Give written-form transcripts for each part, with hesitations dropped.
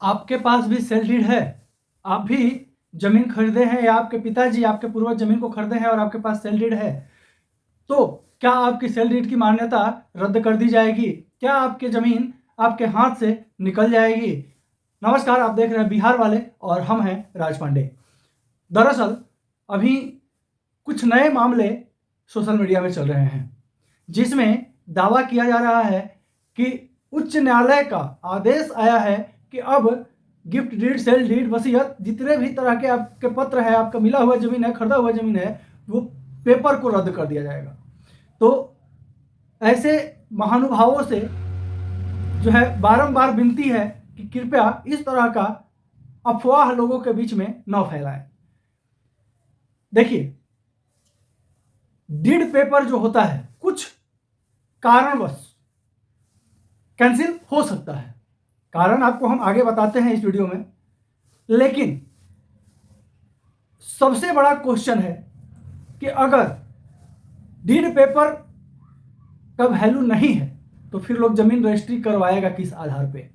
आपके पास भी sale deed है? आप भी जमीन खरीदे हैं या आपके पिताजी आपके पूर्वज जमीन को खरीदे हैं और आपके पास सेल डीड है, तो क्या आपकी सेल डीड की मान्यता रद्द कर दी जाएगी? क्या आपकी जमीन आपके हाथ से निकल जाएगी? नमस्कार, आप देख रहे हैं बिहार वाले और हम हैं राज पांडे। दरअसल अभी कुछ नए मामले सोशल मीडिया में चल रहे हैं जिसमें दावा किया जा रहा है कि उच्च न्यायालय का आदेश आया है कि अब गिफ्ट डीड, सेल डीड, वसीयत, जितने भी तरह के आपके पत्र है, आपका मिला हुआ जमीन है, खरीदा हुआ जमीन है, वो पेपर को रद्द कर दिया जाएगा। तो ऐसे महानुभावों से जो है बारंबार विनती है कि कृपया इस तरह का अफवाह लोगों के बीच में न फैलाएं। देखिए, डीड पेपर जो होता है कुछ कारणवश कैंसिल हो सकता है। कारण आपको हम आगे बताते हैं इस वीडियो में, लेकिन सबसे बड़ा क्वेश्चन है कि अगर डीड पेपर का वैल्यू नहीं है तो फिर लोग जमीन रजिस्ट्री करवाएगा किस आधार पे?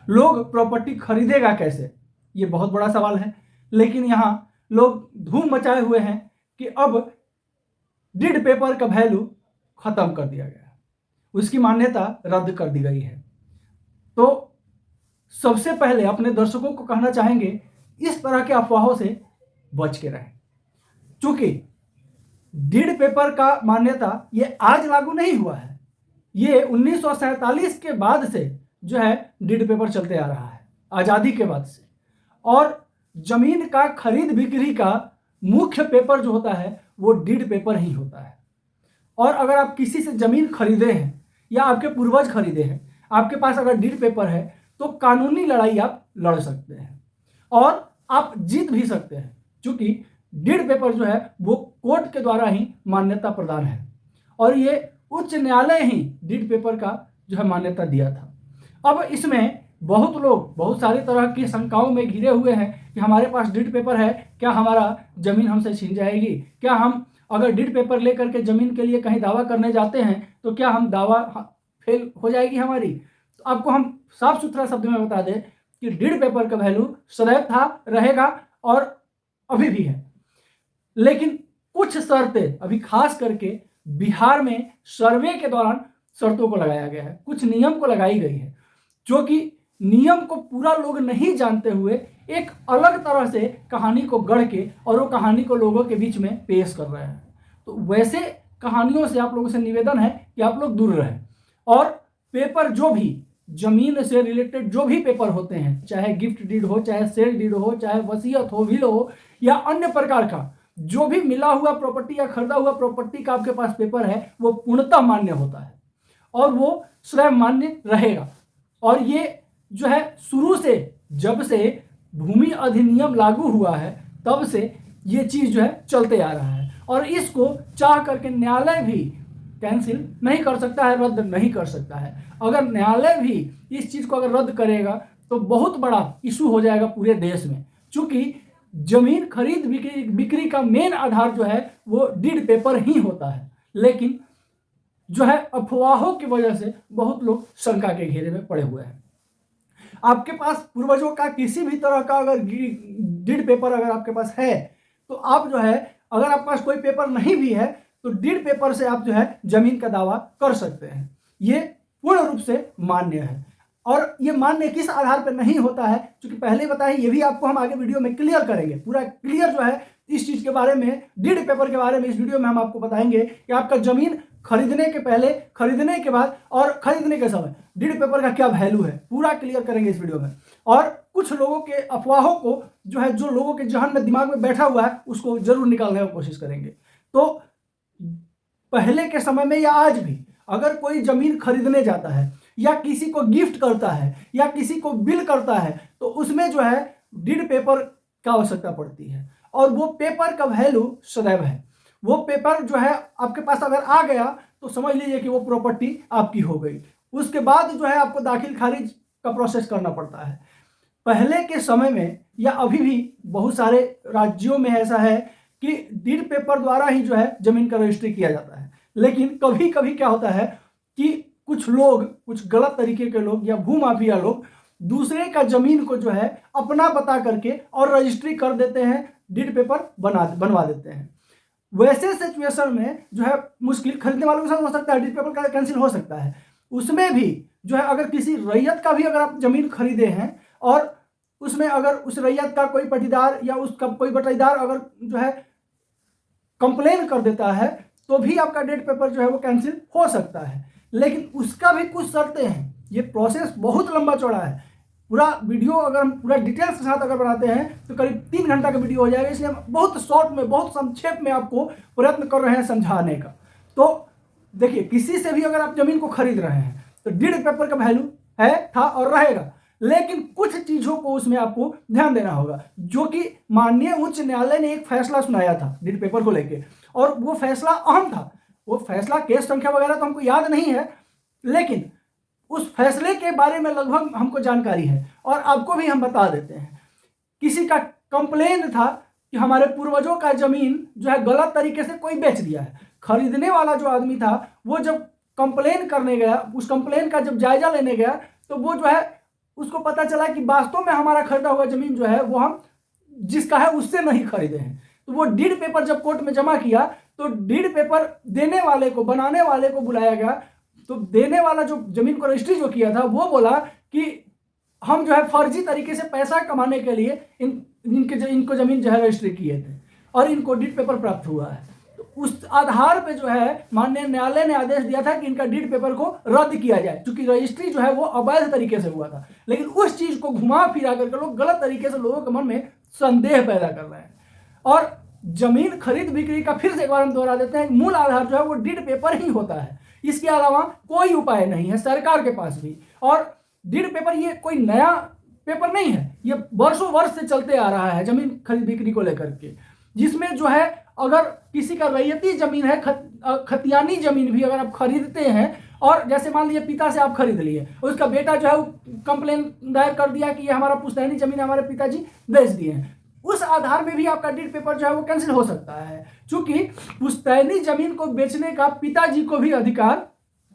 लोग प्रॉपर्टी खरीदेगा कैसे? ये बहुत बड़ा सवाल है। लेकिन यहाँ लोग धूम मचाए हुए हैं कि अब डीड पेपर का वैल्यू खत्म कर दिया गया, उसकी मान्यता रद्द कर दी गई है। तो सबसे पहले अपने दर्शकों को कहना चाहेंगे, इस तरह के अफवाहों से बच के रहें, क्योंकि डीड पेपर का मान्यता ये आज लागू नहीं हुआ है। ये 1947 के बाद से जो है डीड पेपर चलते आ रहा है, आज़ादी के बाद से। और जमीन का खरीद बिक्री का मुख्य पेपर जो होता है वो डीड पेपर ही होता है। और अगर आप किसी से जमीन खरीदे हैं या आपके पूर्वज खरीदे हैं, आपके पास अगर डीड पेपर है तो कानूनी लड़ाई आप लड़ सकते हैं और आप जीत भी सकते हैं, क्योंकि डीड पेपर जो है वो कोर्ट के द्वारा ही मान्यता प्रदान है और ये उच्च न्यायालय ही डीड पेपर का जो है मान्यता दिया था। अब इसमें बहुत लोग बहुत सारी तरह की शंकाओं में घिरे हुए हैं कि हमारे पास डीड पेपर है, क्या हमारा जमीन हमसे छीन जाएगी? क्या हम अगर डीड पेपर लेकर के जमीन के लिए कहीं दावा करने जाते हैं तो क्या हम दावा फेल हो जाएगी हमारी? तो आपको हम साफ सुथरा शब्द में बता दें कि डीड पेपर का वैल्यू सदैव था, रहेगा और अभी भी है। लेकिन कुछ शर्तें अभी खास करके बिहार में सर्वे के दौरान शर्तों को लगाया गया है, कुछ नियम को लगाई गई है, जो कि नियम को पूरा लोग नहीं जानते हुए एक अलग तरह से कहानी को गढ़ के और वो कहानी को लोगों के बीच में पेश कर रहे हैं। तो वैसे कहानियों से आप लोगों से निवेदन है कि आप लोग दूर रहें और पेपर जो भी जमीन से रिलेटेड जो भी पेपर होते हैं, चाहे गिफ्ट डीड हो, चाहे सेल डीड हो, चाहे वसीयत हो, विल हो या अन्य प्रकार का जो भी मिला हुआ प्रॉपर्टी या खरीदा हुआ प्रॉपर्टी का आपके पास पेपर है, वो पूर्णतः मान्य होता है और वो स्वयं मान्य रहेगा। और ये जो है शुरू से, जब से भूमि अधिनियम लागू हुआ है तब से ये चीज जो है चलते आ रहा है और इसको चाह करके न्यायालय भी कैंसिल नहीं कर सकता है, रद्द नहीं कर सकता है। अगर न्यायालय भी इस चीज को अगर रद्द करेगा तो बहुत बड़ा इशू हो जाएगा पूरे देश में, क्योंकि जमीन खरीद बिक्री का मेन आधार जो है वो डीड पेपर ही होता है। लेकिन जो है अफवाहों की वजह से बहुत लोग शंका के घेरे में पड़े हुए हैं। आपके पास पूर्वजों का किसी भी तरह का अगर डीड पेपर अगर आपके पास है तो आप जो है, अगर आपके पास कोई पेपर नहीं भी है तो डीड पेपर से आप जो है जमीन का दावा कर सकते हैं। ये पूर्ण रूप से मान्य है। और ये मान्य किस आधार पर नहीं होता है, क्योंकि पहले बताया, ये भी आपको हम आगे वीडियो में क्लियर करेंगे, पूरा क्लियर जो है इस चीज के बारे में, डीड पेपर के बारे में इस वीडियो में हम आपको बताएंगे कि आपका जमीन खरीदने के पहले, खरीदने के बाद और खरीदने के समय डीड पेपर का क्या वैल्यू है, पूरा क्लियर करेंगे इस वीडियो में। और कुछ लोगों के अफवाहों को जो है, जो लोगों के जहन में दिमाग में बैठा हुआ है, उसको जरूर निकालने की कोशिश करेंगे। तो पहले के समय में या आज भी अगर कोई जमीन खरीदने जाता है या किसी को गिफ्ट करता है या किसी को बिल करता है तो उसमें जो है डीड पेपर का आवश्यकता पड़ती है और वो पेपर का वैल्यू सदैव है। वो पेपर जो है आपके पास अगर आ गया तो समझ लीजिए कि वो प्रॉपर्टी आपकी हो गई। उसके बाद जो है आपको दाखिल खारिज का प्रोसेस करना पड़ता है। पहले के समय में या अभी भी बहुत सारे राज्यों में ऐसा है कि डीड पेपर द्वारा ही जो है जमीन का रजिस्ट्री किया जाता है। लेकिन कभी कभी क्या होता है कि कुछ लोग, कुछ गलत तरीके के लोग या भूमाफिया लोग दूसरे का जमीन को जो है अपना बता करके और रजिस्ट्री कर देते हैं, डीड पेपर बनवा देते हैं। वैसे सिचुएशन में जो है मुश्किल खरीदने वालों के साथ हो सकता है, डीड पेपर का कैंसिल हो सकता है। उसमें भी जो है अगर किसी रैयत का भी अगर आप जमीन खरीदे हैं और उसमें अगर उस रैयत का कोई पटीदार या उसका कोई बटाईदार अगर जो है कंप्लेन कर देता है तो भी आपका डीड पेपर जो है वो कैंसिल हो सकता है। लेकिन उसका भी कुछ शर्तें हैं, ये प्रोसेस बहुत लंबा चौड़ा है। पूरा वीडियो अगर हम पूरा डिटेल्स के साथ अगर बनाते हैं तो करीब 3 घंटा का वीडियो हो जाएगा, इसलिए हम बहुत शॉर्ट में बहुत संक्षेप में आपको प्रयत्न कर रहे हैं समझाने का। तो देखिए, किसी से भी अगर आप जमीन को खरीद रहे हैं तो डीड पेपर का वैल्यू है, था और रहेगा, लेकिन कुछ चीजों को उसमें आपको ध्यान देना होगा, जो कि माननीय उच्च न्यायालय ने एक फैसला सुनाया था डीड पेपर को लेके, और वो फैसला अहम था। वो फैसला केस संख्या वगैरह तो हमको याद नहीं है, लेकिन उस फैसले के बारे में लगभग हमको जानकारी है और आपको भी हम बता देते हैं। किसी का कंप्लेन था कि हमारे पूर्वजों का जमीन जो है गलत तरीके से कोई बेच दिया है। खरीदने वाला जो आदमी था वो जब कंप्लेन करने गया, उस कंप्लेन का जब जायजा लेने गया तो वो जो है उसको पता चला कि वास्तव में हमारा खरीदा हुआ जमीन जो है वो हम जिसका है उससे नहीं खरीदे हैं। तो वो डीड पेपर जब कोर्ट में जमा किया तो डीड पेपर देने वाले को, बनाने वाले को बुलाया गया। तो देने वाला जो जमीन को रजिस्ट्री जो किया था वो बोला कि हम जो है फर्जी तरीके से पैसा कमाने के लिए इनको जमीन जो है रजिस्ट्री किए थे और इनको डीड पेपर प्राप्त हुआ है। तो उस आधार पे जो है माननीय न्यायालय ने आदेश दिया था कि इनका डीड पेपर को रद्द किया जाए, क्योंकि रजिस्ट्री जो है वो अवैध तरीके से हुआ था। लेकिन उस चीज को घुमा फिरा करके लोग गलत तरीके से लोगों के मन में संदेह पैदा कर रहे हैं। और जमीन खरीद बिक्री का फिर से एक बार हम दोहरा देते हैं, मूल आधार जो है वो डीड पेपर ही होता है, इसके अलावा कोई उपाय नहीं है सरकार के पास भी। और डीड पेपर ये कोई नया पेपर नहीं है, ये वर्षों वर्ष से चलते आ रहा है जमीन खरीद बिक्री को लेकर के, जिसमें जो है अगर किसी का रैयती जमीन है, खतियानी जमीन भी अगर आप खरीदते हैं और जैसे मान लीजिए पिता से आप खरीद लिए, उसका बेटा जो है वो कंप्लेन दायर कर दिया कि ये हमारा पुश्तैनी जमीन हमारे पिताजी बेच दिए हैं, उस आधार में भी आपका डीड पेपर जो है वो कैंसिल हो सकता है, क्योंकि पुश्तैनी जमीन को बेचने का पिताजी को भी अधिकार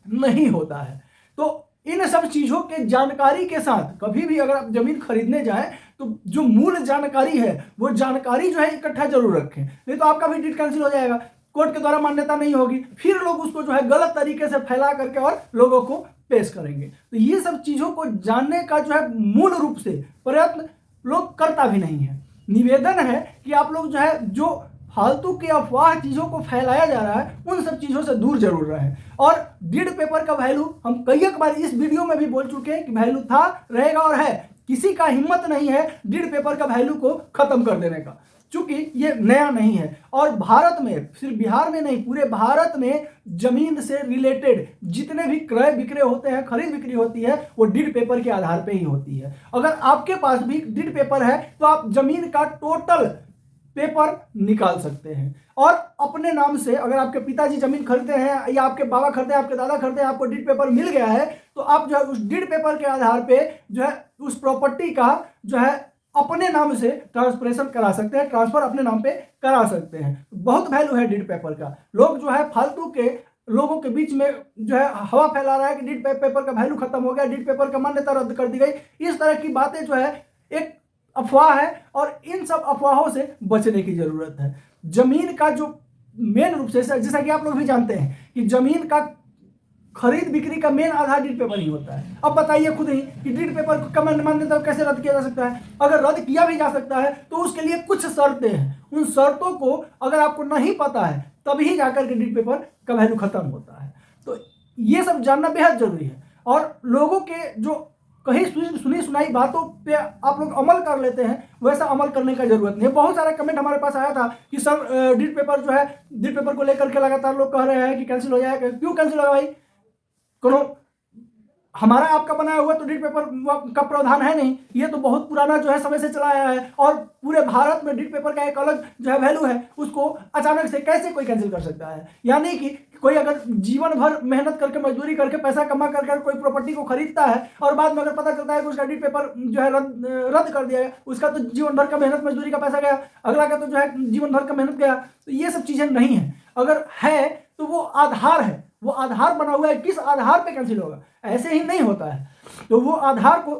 नहीं होता है। तो इन सब चीजों के जानकारी के साथ कभी भी अगर आप जमीन खरीदने जाएं तो जो मूल जानकारी है वो जानकारी जो है इकट्ठा जरूर रखें, नहीं तो आपका भी डीड कैंसिल हो जाएगा, कोर्ट के द्वारा मान्यता नहीं होगी, फिर लोग उसको जो है गलत तरीके से फैला करके और लोगों को पेश करेंगे। तो ये सब चीजों को जानने का जो है मूल रूप से प्रयत्न लोग करता भी नहीं है। निवेदन है कि आप लोग जो है जो फालतू की अफवाह चीजों को फैलाया जा रहा है उन सब चीजों से दूर जरूर रहें। और डीड पेपर का वैल्यू हम कई बार इस वीडियो में भी बोल चुके हैं कि वैल्यू था, रहेगा और है। किसी का हिम्मत नहीं है डीड पेपर का वैल्यू को खत्म कर देने का, क्योंकि ये नया नहीं है। और भारत में, सिर्फ बिहार में नहीं, पूरे भारत में जमीन से रिलेटेड जितने भी क्रय विक्रय होते हैं, खरीद बिक्री होती है, वो डीड पेपर के आधार पे ही होती है। अगर आपके पास भी डीड पेपर है तो आप जमीन का टोटल पेपर निकाल सकते हैं और अपने नाम से, अगर आपके पिताजी जमीन खरीदते हैं या आपके बाबा खरीदते हैं, आपके दादा खरीदते हैं, आपको डीड पेपर मिल गया है, तो आप जो है उस डीड पेपर के आधार पे जो है उस प्रॉपर्टी का जो है अपने नाम से ट्रांसफरेशन करा सकते हैं, ट्रांसफर अपने नाम पे करा सकते हैं। बहुत वैल्यू है डीड पेपर का। लोग जो है फालतू के लोगों के बीच में जो है हवा फैला रहा है कि डीड पेपर का वैल्यू खत्म हो गया, डीड पेपर का मान्यता रद्द कर दी गई, इस तरह की बातें जो है एक अफवाह है और इन सब अफवाहों से बचने की जरूरत है। जमीन का जो मेन रूप से, जैसा कि आप लोग भी जानते हैं कि जमीन का खरीद बिक्री का मेन आधार डीड पेपर ही होता है। अब बताइए खुद ही कि डीड पेपर को मान्यता कैसे रद्द किया जा सकता है। अगर रद्द किया भी जा सकता है तो उसके लिए कुछ शर्तें हैं, उन शर्तों को अगर आपको नहीं पता है तभी जाकर के डीड पेपर का वैल्यू खत्म होता है। तो ये सब जानना बेहद जरूरी है और लोगों के जो कहीं सुनी सुनाई बातों पे आप लोग अमल कर लेते हैं, वैसा अमल करने का जरूरत नहीं है। बहुत सारा कमेंट हमारे पास आया था कि सर डीड पेपर जो है, डीड पेपर को लेकर के लगातार लोग कह रहे हैं कि कैंसिल हो जाएगा। क्यों कैंसिल होगा भाई? कोनो हमारा आपका बनाया हुआ तो डीड पेपर का प्रावधान है नहीं, ये तो बहुत पुराना जो है समय से चला आया है और पूरे भारत में डीड पेपर का एक अलग जो है वैल्यू है, उसको अचानक से कैसे कोई कैंसिल कर सकता है? यानी कि कोई अगर जीवन भर मेहनत करके, मजदूरी करके, पैसा कमा करके कोई प्रॉपर्टी को खरीदता है और बाद में अगर पता चलता है कि उसका डीड पेपर जो है रद्द कर दिया गया, उसका तो जीवन भर का मेहनत मजदूरी का पैसा गया, अगला का तो जो है जीवन भर का मेहनत गया। तो ये सब चीजें नहीं है। अगर है तो वो आधार है, वो आधार बना हुआ है, किस आधार पे कैंसिल होगा? ऐसे ही नहीं होता है। तो वो आधार को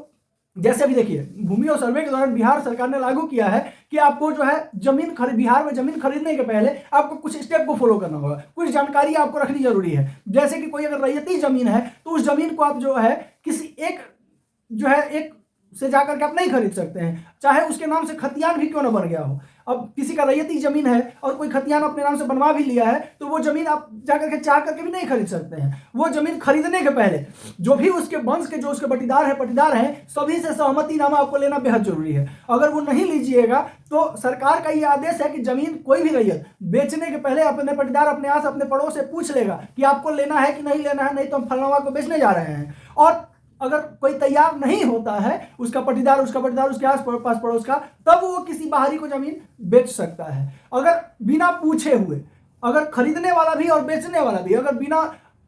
जैसे अभी देखिए भूमि और सर्वे के दौरान बिहार सरकार ने लागू किया है कि आपको जो है बिहार में जमीन खरीदने के पहले आपको कुछ स्टेप को फॉलो करना होगा, कुछ जानकारी आपको रखनी जरूरी है। जैसे कि कोई अगर रैयती जमीन है तो उस जमीन को आप जो है किसी एक से जाकर के आप नहीं खरीद सकते हैं, चाहे उसके नाम से खतियान भी क्यों ना बन गया हो। अब किसी का रैयती जमीन है और कोई खतियान अपने नाम से बनवा भी लिया है तो वो जमीन आप जाकर के चाह करके भी नहीं खरीद सकते हैं। वो जमीन खरीदने के पहले जो भी उसके वंश के जो उसके पटीदार है सभी से सहमतिनामा आपको लेना बेहद जरूरी है। अगर वो नहीं लीजिएगा तो सरकार का ये आदेश है कि जमीन कोई भी रैयत बेचने के पहले अपने पटीदार अपने आस अपने पड़ोस से पूछ लेगा कि आपको लेना है कि नहीं लेना है, नहीं तो हम फलनामा को बेचने जा रहे हैं। और अगर कोई तैयार नहीं होता है उसका पटीदार उसके आस पास पड़ोस का, तब वो किसी बाहरी को जमीन बेच सकता है। अगर बिना पूछे हुए, अगर खरीदने वाला भी और बेचने वाला भी अगर बिना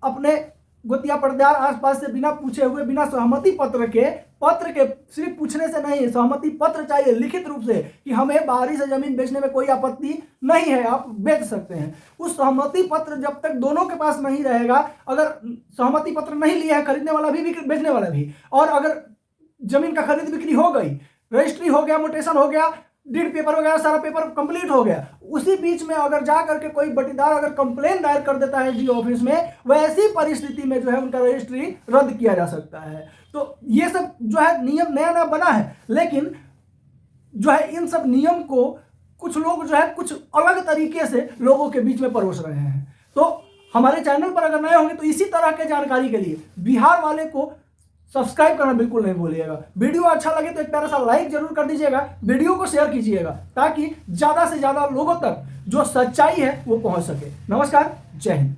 अपने गोतिया पटीदार आसपास से बिना पूछे हुए, बिना सहमति पत्र के सिर्फ पूछने से नहीं, सहमति पत्र चाहिए लिखित रूप से कि हमें बाहरी से जमीन बेचने में कोई आपत्ति नहीं है, आप बेच सकते हैं। उस सहमति पत्र जब तक दोनों के पास नहीं रहेगा, अगर सहमति पत्र नहीं लिया है खरीदने वाला भी बेचने वाला भी, और अगर जमीन का खरीद बिक्री हो गई, रजिस्ट्री हो गया, मोटेशन हो गया, डीड पेपर वगैरह सारा पेपर कंप्लीट हो गया, उसी बीच में अगर जा करके कोई बटीदार अगर कंप्लेन दायर कर देता है जी ऑफिस में, वैसी परिस्थिति में जो है उनका रजिस्ट्री रद्द किया जा सकता है। तो ये सब जो है नियम नया नया बना है, लेकिन जो है इन सब नियम को कुछ लोग जो है कुछ अलग तरीके से लोगों के बीच में परोस रहे हैं। तो हमारे चैनल पर अगर नए होंगे तो इसी तरह के जानकारी के लिए बिहार वाले को सब्सक्राइब करना बिल्कुल नहीं भूलिएगा। वीडियो अच्छा लगे तो एक प्यारा सा लाइक जरूर कर दीजिएगा, वीडियो को शेयर कीजिएगा ताकि ज्यादा से ज्यादा लोगों तक जो सच्चाई है वो पहुंच सके। नमस्कार, जय हिंद।